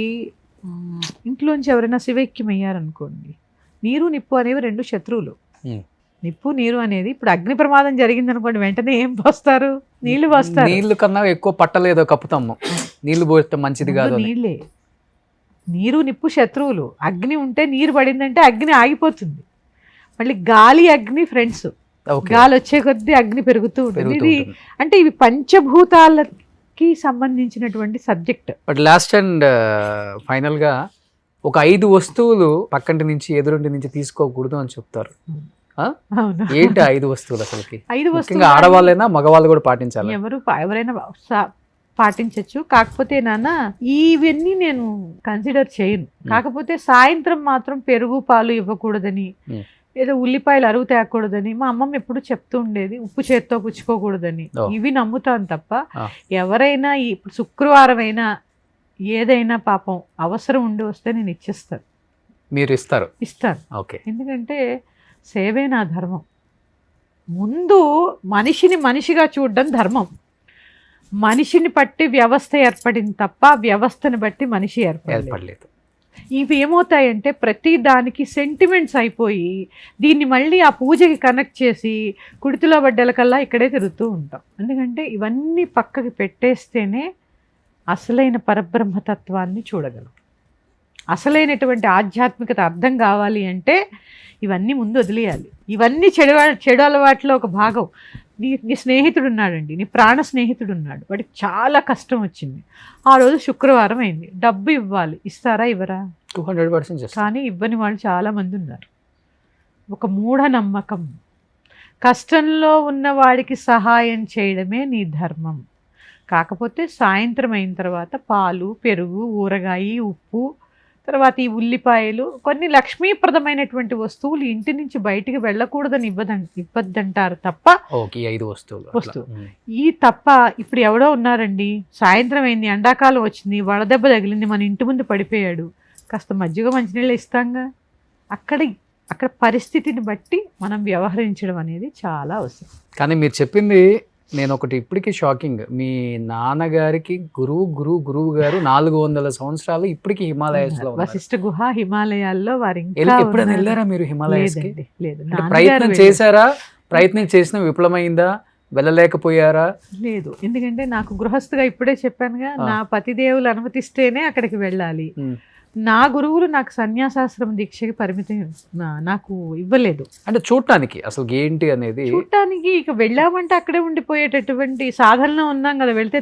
ఇంట్లోంచి ఎవరైనా శివైక్యం అయ్యారనుకోండి, నీరు నిప్పు అనేవి 2 శత్రువులు. నిప్పు నీరు అనేది, ఇప్పుడు అగ్ని ప్రమాదం జరిగింది అనుకోండి, వెంటనే ఏం పోస్తారు? నీళ్లు పోస్తారు. నీళ్లు కన్నా ఎక్కువ పట్టలేదో కప్పుతాము, నీళ్లు పోస్తే మంచిది కాదు. నీళ్ళే. నీరు నిప్పు శత్రువులు. అగ్ని ఉంటే నీరు పడిందంటే అగ్ని ఆగిపోతుంది. మళ్ళీ గాలి అగ్ని ఫ్రెండ్స్. గాలి వచ్చే కొద్దీ అగ్ని పెరుగుతూ ఉంటుంది. ఇది అంటే ఇవి పంచభూతాలకి సంబంధించినటువంటి subject. But last and final గా ఒక 5 వస్తువులు పక్కంటి నుంచి ఎదురుంటి నుంచి తీసుకోకూడదు అని చెప్తారు. ఏంటి 5 వస్తువులు అసలుకి? 5 వస్తువులు ఆడవాళ్ళైనా మగవాళ్ళు కూడా పాటించాలి? ఎవరైనా పాటించవచ్చు. కాకపోతే నాన్న ఇవన్నీ నేను కన్సిడర్ చేయను. కాకపోతే సాయంత్రం మాత్రం పెరుగు పాలు ఇవ్వకూడదని, ఏదో ఉల్లిపాయలు అరువు తేకూడదని మా అమ్మమ్మ ఎప్పుడు చెప్తూ ఉండేది, ఉప్పు చేత్తో పుచ్చుకోకూడదని. ఇవి నమ్ముతాను తప్ప ఎవరైనా ఇప్పుడు శుక్రవారం అయినా ఏదైనా పాపం అవసరం ఉండి వస్తే నేను ఇచ్చేస్తాను. మీరు ఇస్తారు? ఇస్తాను. ఓకే. ఎందుకంటే సేవే నా ధర్మం. ముందు మనిషిని మనిషిగా చూడడం ధర్మం. మనిషిని బట్టి వ్యవస్థ ఏర్పడింది తప్ప వ్యవస్థను బట్టి మనిషి ఏర్పడలేదు. ఇవి ఏమవుతాయంటే ప్రతి దానికి సెంటిమెంట్స్ అయిపోయి దీన్ని మళ్ళీ ఆ పూజకి కనెక్ట్ చేసి కుడితిలో బడ్డలకల్లా ఇక్కడే తిరుగుతూ ఉంటాం. ఎందుకంటే ఇవన్నీ పక్కకి పెట్టేస్తేనే అసలైన పరబ్రహ్మతత్వాన్ని చూడగలం. అసలైనటువంటి ఆధ్యాత్మికత అర్థం కావాలి అంటే ఇవన్నీ ముందు వదిలేయాలి. ఇవన్నీ చెడు అలవాట్లో ఒక భాగం. నీ స్నేహితుడు ఉన్నాడండి, నీ ప్రాణ స్నేహితుడు ఉన్నాడు, వాడికి చాలా కష్టం వచ్చింది, ఆ రోజు శుక్రవారం అయింది, డబ్బు ఇవ్వాలి, ఇస్తారా ఇవ్వరా? 200%. కానీ ఇవ్వని వాళ్ళు చాలామంది ఉన్నారు. ఒక మూఢనమ్మకం. కష్టంలో ఉన్న వాడికి సహాయం చేయడమే నీ ధర్మం. కాకపోతే సాయంత్రం అయిన తర్వాత పాలు, పెరుగు, ఊరగాయ, ఉప్పు, తర్వాత ఈ ఉల్లిపాయలు, కొన్ని లక్ష్మీప్రదమైనటువంటి వస్తువులు ఇంటి నుంచి బయటికి వెళ్ళకూడదని ఇవ్వద్దంటారు తప్ప. ఓకే, 5 వస్తువులు. ఈ తప్ప ఇప్పుడు ఎవడో ఉన్నారండి, సాయంత్రం అయింది, ఎండాకాలం వచ్చింది, వడదెబ్బ తగిలింది, మన ఇంటి ముందు పడిపోయాడు, కాస్త మజ్జిగ మంచినీళ్ళు ఇస్తాంగా. అక్కడ పరిస్థితిని బట్టి మనం వ్యవహరించడం అనేది చాలా అవసరం. కానీ మీరు చెప్పింది నేను ఒకటి ఇప్పటికీ షాకింగ్. మీ నాన్నగారికి గురువు గారు 400 సంవత్సరాలు ఇప్పటికీ హిమాలయాస్ లో వశిష్ఠ గుహ హిమాలయాల్లో వారు ఎప్పుడైనా వెళ్ళారా మీరు హిమాలయాస్ కి? లేదు. ప్రయత్నం చేశారా? ప్రయత్నం చేసిన విఫలమైందా? వెళ్ళలేకపోయారా? లేదు. ఎందుకంటే నాకు గృహస్థుగా ఇప్పుడే చెప్పానుగా, నా పతిదేవులు అనుమతిస్తేనే అక్కడికి వెళ్ళాలి. నా గురువులు నాకు సన్యాసాశ్రమ దీక్షకి పరిమితం నాకు ఇవ్వలేదు. అంటే చూడటానికి అసలు ఏంటి అనేది చూడటానికి. ఇక వెళ్ళామంటే అక్కడే ఉండిపోయేటటువంటి సాధనలో ఉన్నాం కదా, వెళ్తే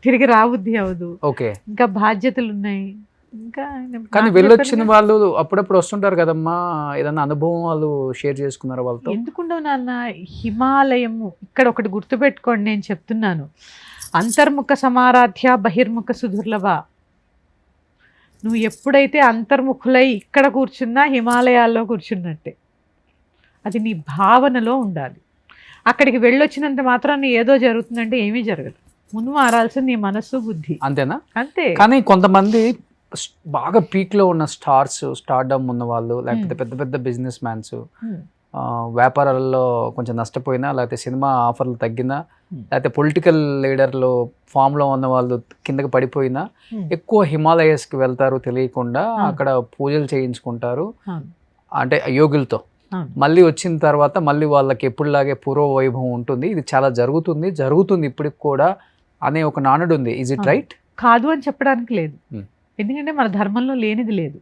తిరిగి రాబుద్ధి అవదు. ఓకే. ఇంకా బాధ్యతలు ఉన్నాయి. ఇంకా కానీ వెళ్ళొచ్చిన వాళ్ళు అప్పుడప్పుడు వస్తుంటారు కదమ్మా, ఏదన్నా అనుభవం వాళ్ళు షేర్ చేసుకున్నారు వాళ్ళతో? ఎందుకుండవు నాన్న, హిమాలయము ఇక్కడ ఒకటి గుర్తుపెట్టుకోండి, నేను చెప్తున్నాను, అంతర్ముఖ సమారాధ్య బహిర్ముఖ సుదుర్లభ. నువ్వు ఎప్పుడైతే అంతర్ముఖులై ఇక్కడ కూర్చున్నా హిమాలయాల్లో కూర్చున్నట్టే. అది నీ భావనలో ఉండాలి. అక్కడికి వెళ్ళొచ్చినంత మాత్రాన్ని ఏదో జరుగుతుందంటే ఏమీ జరగదు. ముందు మారాల్సిన నీ మనస్సు, బుద్ధి. అంతేనా? అంతే. కానీ కొంతమంది బాగా పీక్ లో ఉన్న స్టార్డమ్ ఉన్న వాళ్ళు, లేకపోతే పెద్ద పెద్ద బిజినెస్ మ్యాన్స్, వ్యాపారాల్లో కొంచెం నష్టపోయినా, లేకపోతే సినిమా ఆఫర్లు తగ్గినా, లేకపోతే పొలిటికల్ లీడర్లు ఫామ్ లో ఉన్న వాళ్ళు కిందకి పడిపోయినా ఎక్కువ హిమాలయస్కి వెళ్తారు తెలియకుండా, అక్కడ పూజలు చేయించుకుంటారు అంటే యోగులతో. మళ్ళీ వచ్చిన తర్వాత మళ్ళీ వాళ్ళకి ఎప్పుడులాగే పూర్వ వైభవం ఉంటుంది. ఇది చాలా జరుగుతుంది ఇప్పటికి కూడా అనే ఒక నానుడు ఉంది. Is it right? కాదు అని చెప్పడానికి లేదు, ఎందుకంటే మన ధర్మంలో లేనిది లేదు.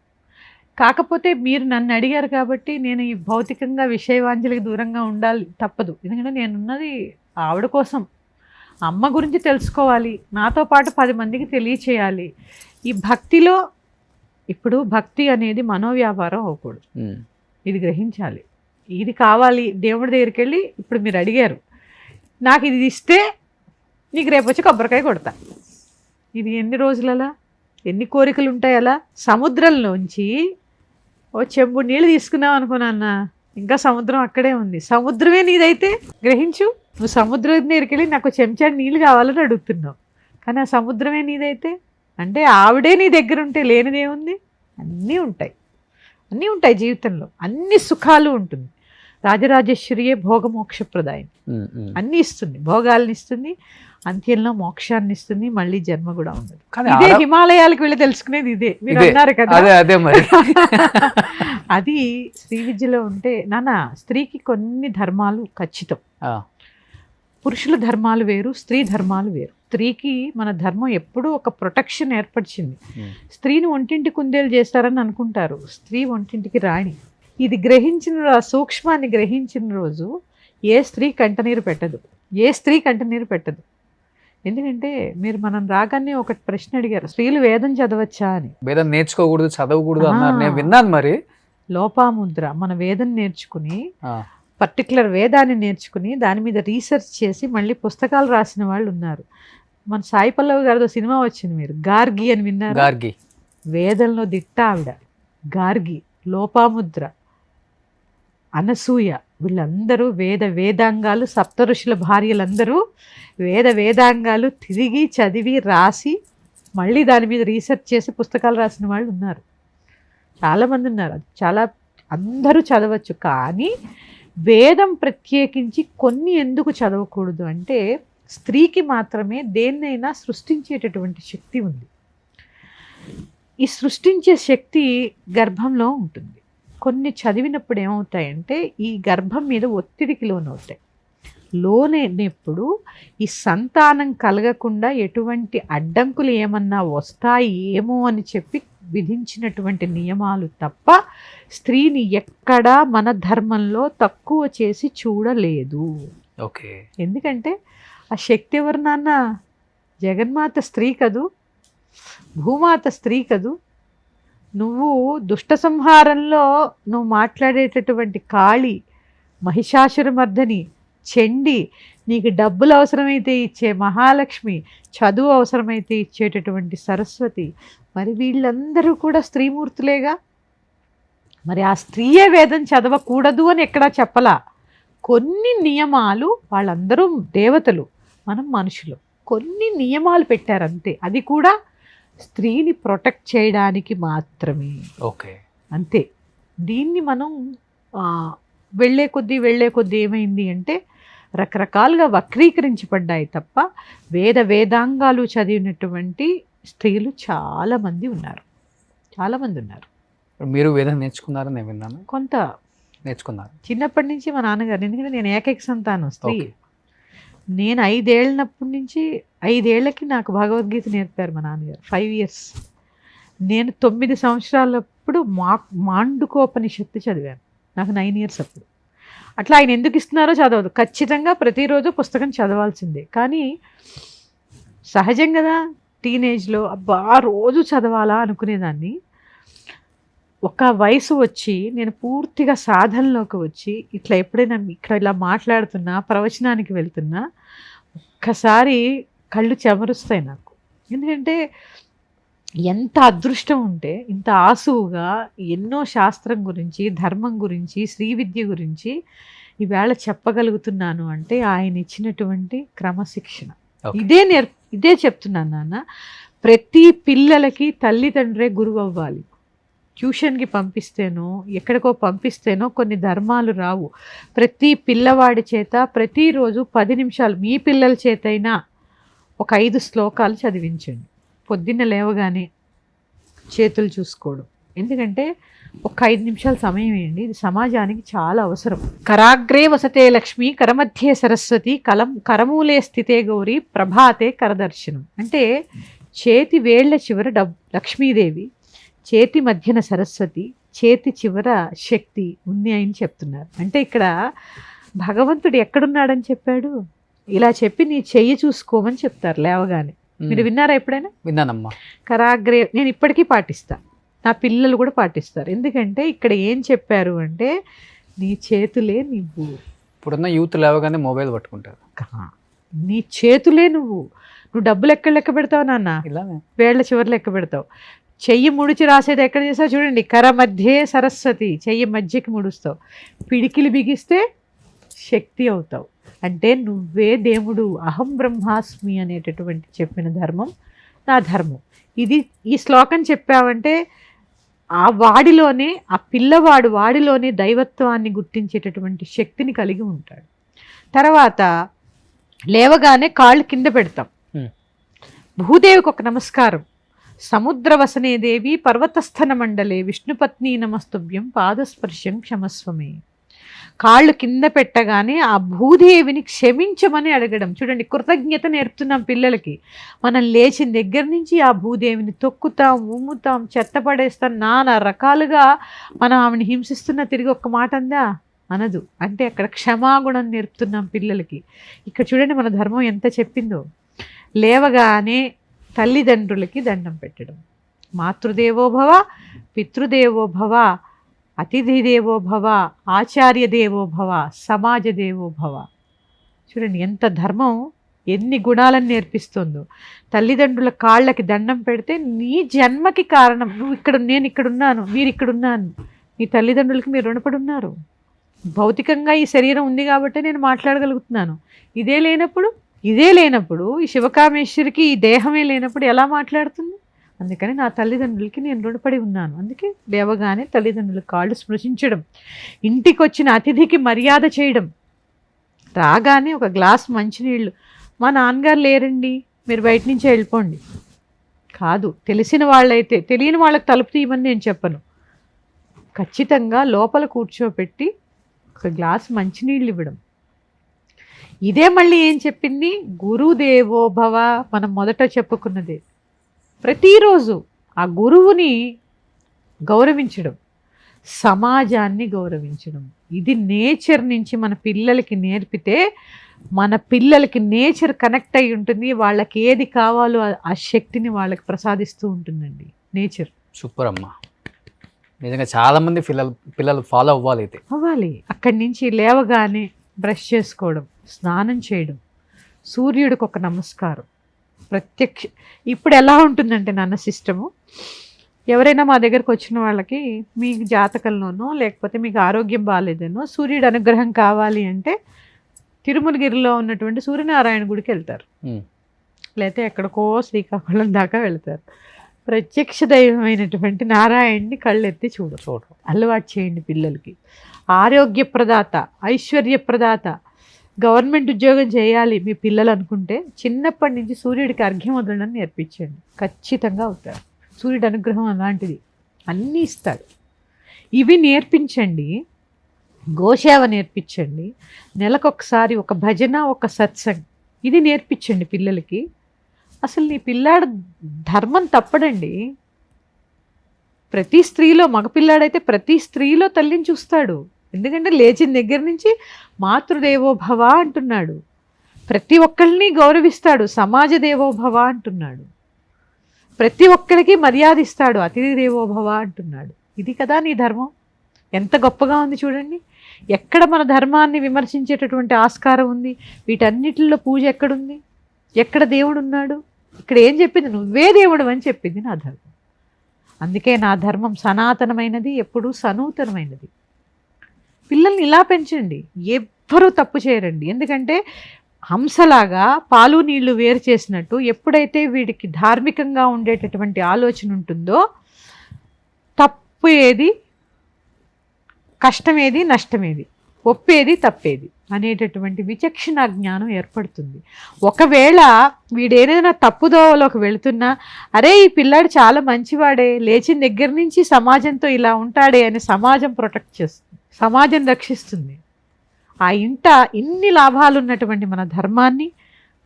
కాకపోతే మీరు నన్ను అడిగారు కాబట్టి నేను ఈ భౌతికంగా విషయవాంజలికి దూరంగా ఉండాలి, తప్పదు. ఎందుకంటే నేనున్నది ఆవిడ కోసం, అమ్మ గురించి తెలుసుకోవాలి, నాతో పాటు 10 మందికి తెలియచేయాలి. ఈ భక్తిలో ఇప్పుడు భక్తి అనేది మనోవ్యాపారం అవ్వకూడదు. ఇది గ్రహించాలి. ఇది కావాలి, దేవుడి దగ్గరికి వెళ్ళి ఇప్పుడు మీరు అడిగారు, నాకు ఇది ఇస్తే నీకు రేపు వచ్చి కొబ్బరికాయ కొడతా. ఇది ఎన్ని రోజులలా, ఎన్ని కోరికలు ఉంటాయి అలా? సముద్రంలోంచి ఓ చెంబు నీళ్ళు తీసుకున్నావు అనుకున్నా, ఇంకా సముద్రం అక్కడే ఉంది. సముద్రమే నీదైతే గ్రహించు. నువ్వు సముద్రం దగ్గరికి వెళ్ళి నాకు చెంచాడు నీళ్ళు కావాలని అడుగుతున్నావు, కానీ ఆ సముద్రమే నీదైతే అంటే ఆవిడే నీ దగ్గర ఉంటే లేనిదేముంది? అన్నీ ఉంటాయి జీవితంలో, అన్ని సుఖాలు ఉంటుంది. రాజరాజేశ్వరియే భోగమోక్షప్రదాయం. అన్నీ ఇస్తుంది, భోగాల్ని ఇస్తుంది, అంత్యంలో మోక్షాన్ని ఇస్తుంది, మళ్ళీ జన్మ కూడా ఉండదు. ఇదే హిమాలయాలకు వెళ్ళి తెలుసుకునేది ఇదే. మీరు అన్నారు కదా, అది స్త్రీ విద్యలో ఉంటే. నాన్న, స్త్రీకి కొన్ని ధర్మాలు ఖచ్చితం. పురుషుల ధర్మాలు వేరు, స్త్రీ ధర్మాలు వేరు. స్త్రీకి మన ధర్మం ఎప్పుడూ ఒక ప్రొటెక్షన్ ఏర్పరిచింది. స్త్రీని ఒంటింటి కుందేలు చేస్తారని అనుకుంటారు, స్త్రీ ఒంటింటికి రాణి. ఇది గ్రహించిన సూక్ష్మాన్ని గ్రహించిన రోజు ఏ స్త్రీ కంటనీరు పెట్టదు. ఎందుకంటే మీరు మనం రాగానే ఒక ప్రశ్న అడిగారు, స్త్రీలు వేదం చదవచ్చా అని. వేదం నేర్చుకోకూడదు, చదవకూడదు అన్నారు, నేను విన్నాను. మరి లోపాముద్ర, మన వేదం నేర్చుకుని పర్టికులర్ వేదాన్ని నేర్చుకుని దాని మీద రీసెర్చ్ చేసి మళ్ళీ పుస్తకాలు రాసిన వాళ్ళు ఉన్నారు. మన సాయి పల్లవి గారితో సినిమా వచ్చింది, మీరు గార్గి అని విన్నారు? గార్గి వేదంలో దిట్ట ఆవిడ. గార్గి, లోపాముద్ర, అనసూయ, వీళ్ళందరూ వేదాంగాలు, సప్త ఋషుల భార్యలందరూ వేదాంగాలు తిరిగి చదివి రాసి మళ్ళీ దాని మీద రీసెర్చ్ చేసి పుస్తకాలు రాసిన వాళ్ళు ఉన్నారు, చాలామంది ఉన్నారు. అందరూ చదవచ్చు, కానీ వేదం ప్రత్యేకించి కొన్ని ఎందుకు చదవకూడదు అంటే స్త్రీకి మాత్రమే దేన్నైనా సృష్టించేటటువంటి శక్తి ఉంది. ఈ సృష్టించే శక్తి గర్భంలో ఉంటుంది. కొన్ని చదివినప్పుడు ఏమవుతాయంటే ఈ గర్భం మీద ఒత్తిడికి లోనవుతాయి. లోనైనప్పుడు ఈ సంతానం కలగకుండా ఎటువంటి అడ్డంకులు ఏమన్నా వస్తాయి ఏమో అని చెప్పి విధించినటువంటి నియమాలు తప్ప స్త్రీని ఎక్కడా మన ధర్మంలో తక్కువ చేసి చూడలేదు. ఓకే, ఎందుకంటే ఆ శక్తి ఎవరు నాన్న? జగన్మాత స్త్రీ కదూ, భూమాత స్త్రీ కదూ. నువ్వు దుష్ట సంహారంలో నువ్వు మాట్లాడేటటువంటి కాళి, మహిషాసురమర్దని, చండి, నీకు డబ్బులు అవసరమైతే ఇచ్చే మహాలక్ష్మి, చదువు అవసరమైతే ఇచ్చేటటువంటి సరస్వతి, మరి వీళ్ళందరూ కూడా స్త్రీమూర్తులేగా. మరి ఆ స్త్రీయే వేదం చదవకూడదు అని ఎక్కడా చెప్పలా. కొన్ని నియమాలు, వాళ్ళందరూ దేవతలు, మనం మనుషులు, కొన్ని నియమాలు పెట్టారు అంతే. అది కూడా స్త్రీని ప్రొటెక్ట్ చేయడానికి మాత్రమే. ఓకే, అంతే. దీన్ని మనం వెళ్ళే కొద్దీ ఏమైంది అంటే రకరకాలుగా వక్రీకరించబడ్డాయి తప్ప వేదాంగాలు చదివినటువంటి స్త్రీలు చాలామంది ఉన్నారు. మీరు వేదం నేర్చుకున్నారని నేను విన్నాను. కొంత నేర్చుకున్నారు చిన్నప్పటి నుంచి మా నాన్నగారు, ఎందుకంటే నేను ఏకైక సంతానం స్త్రీ. ఓకే. నేను 5 ఏళ్ళకి నాకు భగవద్గీత నేర్పారు మా నాన్నగారు. 5 years. నేను 9 సంవత్సరాలప్పుడు మాండుకోపనిషత్తు చదివాను. నాకు 9 years అప్పుడు. అట్లా ఆయన ఎందుకు ఇస్తున్నారో చదవదు, ఖచ్చితంగా ప్రతిరోజు పుస్తకం చదవాల్సిందే. కానీ సహజం కదా, టీనేజ్లో అబ్బా రోజు చదవాలా అనుకునేదాన్ని. ఒక వయసు వచ్చి నేను పూర్తిగా సాధనలోకి వచ్చి ఇట్లా ఎప్పుడైనా ఇక్కడ ఇలా మాట్లాడుతున్నా, ప్రవచనానికి వెళ్తున్నా, ఒక్కసారి కళ్ళు చెమరుస్తాయి నాకు. ఎందుకంటే ఎంత అదృష్టం ఉంటే ఇంత ఆసువుగా ఎన్నో శాస్త్రం గురించి, ధర్మం గురించి, శ్రీ విద్య గురించి ఈవేళ చెప్పగలుగుతున్నాను అంటే ఆయన ఇచ్చినటువంటి క్రమశిక్షణ. ఇదే చెప్తున్నాను నాన్న. ప్రతి పిల్లలకి తల్లిదండ్రే గురువు అవ్వాలి. ట్యూషన్కి పంపిస్తేనో ఎక్కడికో పంపిస్తేనో కొన్ని ధర్మాలు రావు. ప్రతి పిల్లవాడి చేత ప్రతిరోజు 10 నిమిషాలు, మీ పిల్లల చేతైనా ఒక 5 శ్లోకాలు చదివించండి. పొద్దున్న లేవగానే చేతులు చూసుకోవడం, ఎందుకంటే ఒక 5 నిమిషాలు సమయం వేయండి. ఇది సమాజానికి చాలా అవసరం. కరాగ్రే వసతే లక్ష్మి, కరమధ్యే సరస్వతి, కరమూలే స్థితే గౌరీ, ప్రభాతే కరదర్శనం. అంటే చేతి వేళ్ల చివర లక్ష్మీదేవి, చేతి మధ్యన సరస్వతి, చేతి చివర శక్తి ఉంది అని చెప్తున్నారు. అంటే ఇక్కడ భగవంతుడు ఎక్కడున్నాడని చెప్పాడు? ఇలా చెప్పి నీ చెయ్యి చూసుకోమని చెప్తారు లేవగానే. మీరు విన్నారా ఎప్పుడైనా? విన్నానమ్మా. కరాగ్రే నేను ఇప్పటికీ పాటిస్తా, నా పిల్లలు కూడా పాటిస్తారు. ఎందుకంటే ఇక్కడ ఏం చెప్పారు అంటే నీ చేతులే నువ్వు. ఇప్పుడున్న యూత్ లేవగానే మొబైల్ పట్టుకుంటారు. నీ చేతులే నువ్వు డబ్బులు ఎక్కడ లెక్క పెడతావు నాన్న? ఇలానే వేళ్ల చివరి లెక్క పెడతావు. చెయ్యి ముడిచి రాసేది ఎక్కడ చేస్తావు చూడండి, కర మధ్యే సరస్వతి, చెయ్యి మధ్యకి ముడుస్తావు. పిడికిలు బిగిస్తే శక్తి అవుతావు. అంటే నువ్వే దేవుడు, అహం బ్రహ్మాస్మి అనేటటువంటి చెప్పిన ధర్మం నా ధర్మం. ఈ శ్లోకం చెప్పావంటే ఆ వాడిలోనే, ఆ పిల్లవాడు వాడిలోనే దైవత్వాన్ని గుర్తించేటటువంటి శక్తిని కలిగి ఉంటాడు. తర్వాత లేవగానే కాళ్ళు కింద పెడతాం. భూదేవికి ఒక నమస్కారం. సముద్రవసనే దేవి పర్వతస్థన మండలే, విష్ణుపత్ని నమస్తుభ్యం, పాదస్పర్శం క్షమస్వమే. కాళ్ళు కింద పెట్టగానే ఆ భూదేవిని క్షమించమని అడగడం. చూడండి, కృతజ్ఞత నేర్పుతున్నాం పిల్లలకి. మనం లేచిన దగ్గర నుంచి ఆ భూదేవిని తొక్కుతాం, ఉమ్ముతాం, చెత్త పడేస్తాం, నానా రకాలుగా మనం ఆమెను హింసిస్తున్నా తిరిగి ఒక్క మాట అందా అనదు. అంటే అక్కడ క్షమాగుణం నేర్పుతున్నాం పిల్లలకి. ఇక్కడ చూడండి మన ధర్మం ఎంత చెప్పిందో. లేవగానే తల్లిదండ్రులకి దండం పెట్టడం. మాతృదేవోభవ, పితృదేవోభవ, అతిథి దేవోభవ, ఆచార్య దేవోభవ, సమాజ దేవోభవ. చూడండి ఎంత ధర్మం, ఎన్ని గుణాలను నేర్పిస్తుందో. తల్లిదండ్రుల కాళ్ళకి దండం పెడితే నీ జన్మకి కారణం. నువ్వు ఇక్కడ, నేను ఇక్కడున్నాను, మీరు ఇక్కడున్నాను, మీ తల్లిదండ్రులకి మీరు రుణపడి ఉన్నారు. భౌతికంగా ఈ శరీరం ఉంది కాబట్టి నేను మాట్లాడగలుగుతున్నాను. ఇదే లేనప్పుడు ఈ శివకామేశ్వరికి ఈ దేహమే లేనప్పుడు ఎలా మాట్లాడుతుంది? అందుకని నా తల్లిదండ్రులకి నేను రుణపడి ఉన్నాను. అందుకే లేవగానే తల్లిదండ్రుల కాళ్ళు స్పృశించడం, ఇంటికి వచ్చిన అతిథికి మర్యాద చేయడం, రాగానే ఒక గ్లాస్ మంచినీళ్ళు, మా నాన్నగారు లేరండి మీరు బయట నుంచే వెళ్ళిపోండి కాదు. తెలిసిన వాళ్ళైతే తెలియని వాళ్ళకి తలుపు తీయమని నేను చెప్పను. ఖచ్చితంగా లోపల కూర్చోపెట్టి ఒక గ్లాస్ మంచినీళ్ళు ఇవ్వడం. ఇదే మళ్ళీ ఏం చెప్పింది? గురుదేవో భవ, మనం మొదట చెప్పుకున్నదే. ప్రతిరోజు ఆ గురువుని గౌరవించడం, సమాజాన్ని గౌరవించడం, ఇది నేచర్ నుంచి మన పిల్లలకి నేర్పితే మన పిల్లలకి నేచర్ కనెక్ట్ అయి ఉంటుంది. వాళ్ళకి ఏది కావాలో ఆ శక్తిని వాళ్ళకి ప్రసాదిస్తూ ఉంటుందండి నేచర్. సూపర్ అమ్మా, నిజంగా చాలామంది పిల్లలు ఫాలో అవ్వాలి. అక్కడి నుంచి లేవగానే బ్రష్ చేసుకోవడం, స్నానం చేయడం, సూర్యుడికి ఒక నమస్కారం, ఇప్పుడు ఎలా ఉంటుందంటే నాన్న సిస్టము, ఎవరైనా మా దగ్గరకు వచ్చిన వాళ్ళకి మీకు జాతకంలోనో లేకపోతే మీకు ఆరోగ్యం బాగాలేదనో సూర్యుడు అనుగ్రహం కావాలి అంటే తిరుమలగిరిలో ఉన్నటువంటి సూర్యనారాయణ గుడికి వెళ్తారు, లేకపోతే ఎక్కడికో శ్రీకాకుళం దాకా వెళ్తారు. ప్రత్యక్ష దైవమైనటువంటి నారాయణ్ణి కళ్ళెత్తి చూడడం అలవాటు చేయండి పిల్లలకి. ఆరోగ్యప్రదాత, ఐశ్వర్యప్రదాత, గవర్నమెంట్ ఉద్యోగం చేయాలి మీ పిల్లలు అనుకుంటే చిన్నప్పటి నుంచి సూర్యుడికి అర్ఘ్యం వదలడం నేర్పించండి, ఖచ్చితంగా అవుతారు. సూర్యుడి అనుగ్రహం అలాంటిది, అన్నీ ఇస్తాడు. ఇవి నేర్పించండి. గోసేవ నేర్పించండి. నెలకొకసారి ఒక భజన, ఒక సత్సంగ్, ఇది నేర్పించండి పిల్లలకి. అసలు నీ పిల్లాడు ధర్మం తప్పడండి. ప్రతి స్త్రీలో, మగపిల్లాడైతే ప్రతి స్త్రీలో తల్లిని చూస్తాడు. ఎందుకంటే లేచిన దగ్గర నుంచి మాతృదేవోభవ అంటున్నాడు. ప్రతి ఒక్కరిని గౌరవిస్తాడు, సమాజ దేవోభవ అంటున్నాడు. ప్రతి ఒక్కరికి మర్యాద ఇస్తాడు, అతిథి దేవోభవ అంటున్నాడు. ఇది కదా నీ ధర్మం. ఎంత గొప్పగా ఉంది చూడండి. ఎక్కడ మన ధర్మాన్ని విమర్శించేటటువంటి ఆస్కారం ఉంది? వీటన్నిటిలో పూజ ఎక్కడుంది? ఎక్కడ దేవుడు ఉన్నాడు? ఇక్కడ ఏం చెప్పింది? నువ్వే దేవుడు అని చెప్పింది నా ధర్మం. అందుకే నా ధర్మం సనాతనమైనది, ఎప్పుడూ సనూతనమైనది. పిల్లల్ని ఇలా పెంచండి, ఎవ్వరూ తప్పు చేయరండి. ఎందుకంటే హంసలాగా పాలు నీళ్లు వేరు చేసినట్టు ఎప్పుడైతే వీడికి ధార్మికంగా ఉండేటటువంటి ఆలోచన ఉంటుందో తప్పు ఏది, కష్టమేది, నష్టమేది, ఒప్పేది, తప్పేది అనేటటువంటి విచక్షణ జ్ఞానం ఏర్పడుతుంది. ఒకవేళ వీడేదైనా తప్పుదోవలోకి వెళుతున్నా, అరే ఈ పిల్లాడు చాలా మంచివాడే, లేచిన దగ్గర నుంచి సమాజంతో ఇలా ఉంటాడే అని సమాజం ప్రొటెక్ట్ చేస్తుంది, సమాజం రక్షిస్తుంది. ఆ ఇంట ఇన్ని లాభాలు ఉన్నటువంటి మన ధర్మాన్ని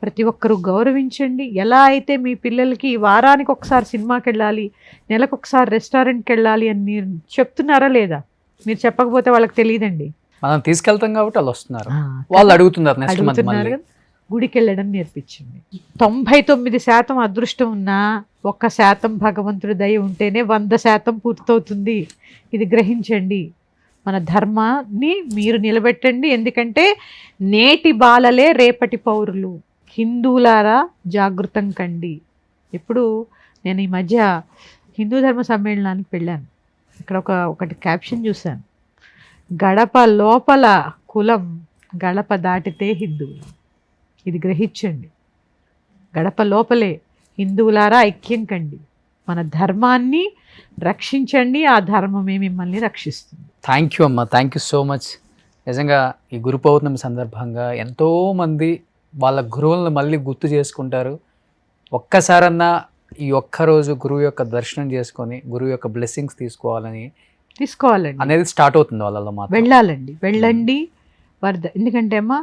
ప్రతి ఒక్కరూ గౌరవించండి. ఎలా అయితే మీ పిల్లలకి వారానికి ఒకసారి సినిమాకి వెళ్ళాలి, నెలకొకసారి రెస్టారెంట్కి వెళ్ళాలి అని మీరు చెప్తున్నారా లేదా? మీరు చెప్పకపోతే వాళ్ళకి తెలియదండి. మనం తీసుకెళ్తాం కాబట్టి వాళ్ళు వస్తున్నారు, వాళ్ళు అడుగుతున్నారు నెక్స్ట్ మంత్ మళ్ళీ. గుడికి వెళ్ళడం నేర్పించండి. 99% అదృష్టం ఉన్నా 1% భగవంతుడి దయ ఉంటేనే 100% పూర్తవుతుంది. ఇది గ్రహించండి. మన ధర్మాన్ని మీరు నిలబెట్టండి. ఎందుకంటే నేటి బాలలే రేపటి పౌరులు. హిందువులారా జాగృతం కండి. ఇప్పుడు నేను ఈ మధ్య హిందూ ధర్మ సమ్మేళనానికి వెళ్ళాను. ఇక్కడ ఒకటి క్యాప్షన్ చూశాను, గడప లోపల కులం, గడప దాటితే హిందువులు. ఇది గ్రహించండి. గడప లోపలే హిందువులారా ఐక్యం కండి. మన ధర్మాన్ని రక్షించండి, ఆ ధర్మమే మిమ్మల్ని రక్షిస్తుంది. థ్యాంక్ యూ అమ్మ, థ్యాంక్ యూ సో మచ్. నిజంగా ఈ గురు పౌర్ణమి సందర్భంగా ఎంతోమంది వాళ్ళ గురువులను మళ్ళీ గుర్తు చేసుకుంటారు. ఒక్కసారన్నా ఈ ఒక్కరోజు గురువు యొక్క దర్శనం చేసుకొని గురువు యొక్క బ్లెస్సింగ్స్ తీసుకోవాలండి అనేది స్టార్ట్ అవుతుంది వాళ్ళలో. మాత్రం వెళ్ళండి ఎందుకంటే అమ్మా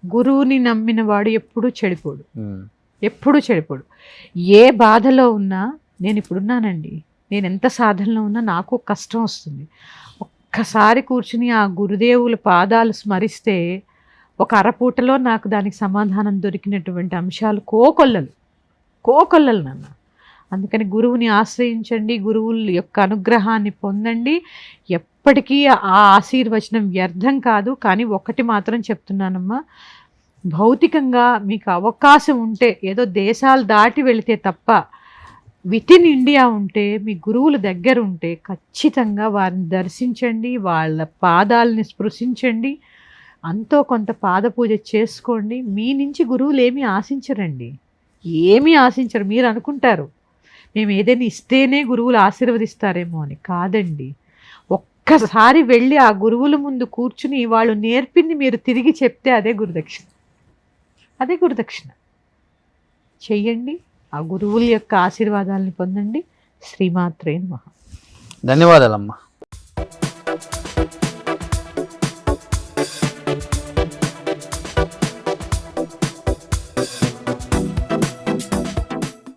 గురువుని నమ్మిన వాడు ఎప్పుడూ చెడిపోడు. ఏ బాధలో ఉన్నా, నేను ఇప్పుడున్నానండి, నేను ఎంత సాధనలో ఉన్నా నాకు కష్టం వస్తుంది. ఒక్కసారి కూర్చుని ఆ గురుదేవుల పాదాలు స్మరిస్తే ఒక అరపూటలో నాకు దానికి సమాధానం దొరికినటువంటి అంశాలు కోకొల్లలు నాన్న. అందుకని గురువుని ఆశ్రయించండి, గురువుల యొక్క అనుగ్రహాన్ని పొందండి. ఎప్పటికీ ఆ ఆశీర్వచనం వ్యర్థం కాదు. కానీ ఒకటి మాత్రం చెప్తున్నానమ్మా, భౌతికంగా మీకు అవకాశం ఉంటే ఏదో దేశాలు దాటి వెళితే తప్ప విత్ ఇన్ ఇండియా ఉంటే, మీ గురువుల దగ్గర ఉంటే ఖచ్చితంగా వారిని దర్శించండి, వాళ్ళ పాదాలని స్పృశించండి, అంతో కొంత పాద పూజ చేసుకోండి. మీ నుంచి గురువులు ఏమీ ఆశించరండి, ఏమీ ఆశించరు. మీరు అనుకుంటారు మేము ఏదైనా ఇస్తేనే గురువులు ఆశీర్వదిస్తారేమో అని. కాదండి, ఒక్కసారి వెళ్ళి ఆ గురువుల ముందు కూర్చుని వాళ్ళు నేర్పింది మీరు తిరిగి చెప్తే అదే గురుదక్షిణ. అదే గురుదక్షిణ. చెయ్యండి, ఆ గురువుల యొక్క ఆశీర్వాదాలను పొందండి. శ్రీమాత్రే నమః. ధన్యవాదాలమ్మా.